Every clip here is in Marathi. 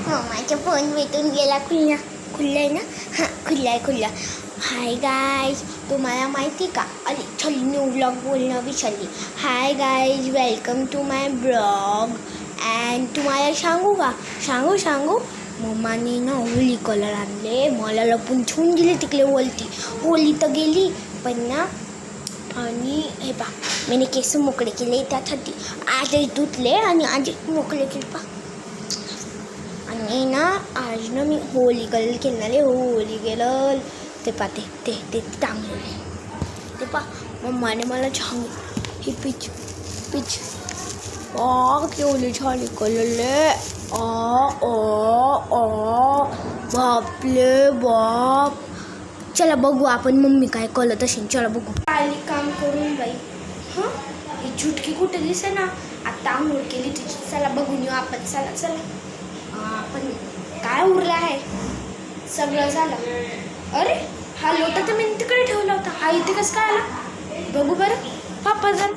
मम्माचा फोन भेटून गेला. खुल्ला आहे ना? हां, खुल्ला. हाय गाईज, तुम्हाला माहिती का? अरे चल न्यू व्लॉग बोलणं विसरली. Hi guys, welcome to my blog. And तुम्हाला सांगू मम्माने ना होली कलर आणले. मला लपून ठेवून गेली तिकडे होली तर गेली पण ना. आणि हे पा, मी केस मोकळे केले त्यासाठी. आज धुतले आणि आज मोकळे केले पा. आणि ना आज ना मी होली कलर केले. होली कलर ते पा ते टांगले ते पा. मम्माने मला सांगू ही पिच केवढे छान कलरले. बापले बाप. चला बघू आपण मम्मी काय कलत असेल. चला बघू. आली काम करून बाई. हां, ही चुटकी कुठे दिसे ना. आता आंघोळ केली तिची. चला बघून येऊ आपण. चला आपण काय उरलं आहे. सगळं झालं. अरे हा लोटा तर मी तिकडे ठेवला होता. हा इथे कसं काय आला बघू बरं. पापा जण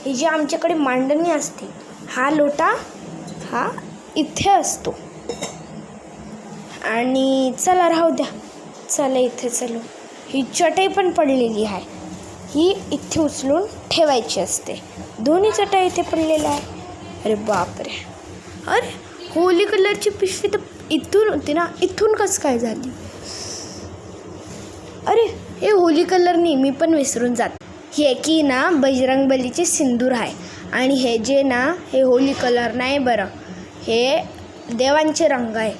ही जी आमच्याकडे मांडणी असते, हा लोटा हा इथे असतो. आणि चला राहू द्या. चला इथे चलो. ही चटई पण पडलेली आहे. ही इथे उचलून ठेवायची असते. दोन्ही चटई इथे पडलेल्या आहे. अरे बापरे. अरे होली कलरची पिशवी तर इथून होती ना. इथून कसं काय झाली. अरे हे होली कलर नाही, मी पण विसरून जात. हे की ना बजरंगबलीचे सिंदूर आहे. आणि हे जे ना हे होली कलर नाही बरं, हे देवांचे रंग आहे.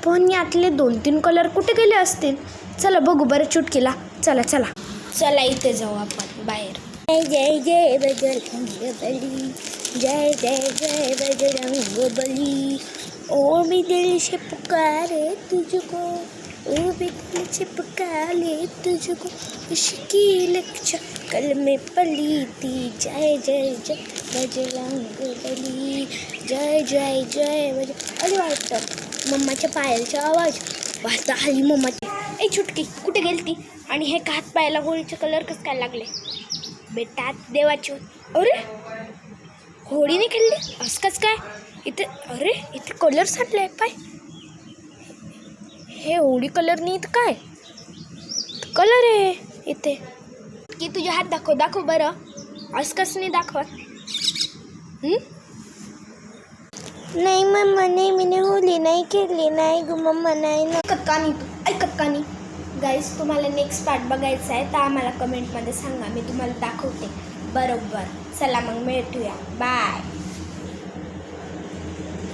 पण यातले 2-3 कलर कुठे गेले असतील. चला बघू बरं चुटकीला. चला इथे जाऊ आपण बाहेर. जय जय बजरंगबली, जय बजरंगबली. ओ मी दिल से पुकारे तुझको, ओ भी दिल से पुकारे तुझको, मुश्किल शक्ल में पली थी. जय बजरंगबली, जय बजरंग. अरे वाटतं मम्माच्या पायाचा आवाज वाजता आली. मम्माची ए चुटकी कुठे गेली ती. आणि हे हात पायाला होळीचे कलर कसं काय लागले बेटा. देवाची. अरे होळीने खेळली असं कसं काय इथे. अरे इथे कलर सांडले पाय. हे होळी कलर नाही तर काय कलर आहे इथे. की तुझे हात दाखव बरं. असं कसं नाही दाखवत. नाही मम्मा नाही, मी होली नाही खेळली नाही ग मम्मा. नाही ना ऐकत का नाही गाईज. तुम्हाला नेक्स्ट पार्ट बघायचा आहे तर आम्हाला कमेंटमध्ये सांगा. मी तुम्हाला दाखवते बरोबर. चला मग भेटूया. बाय.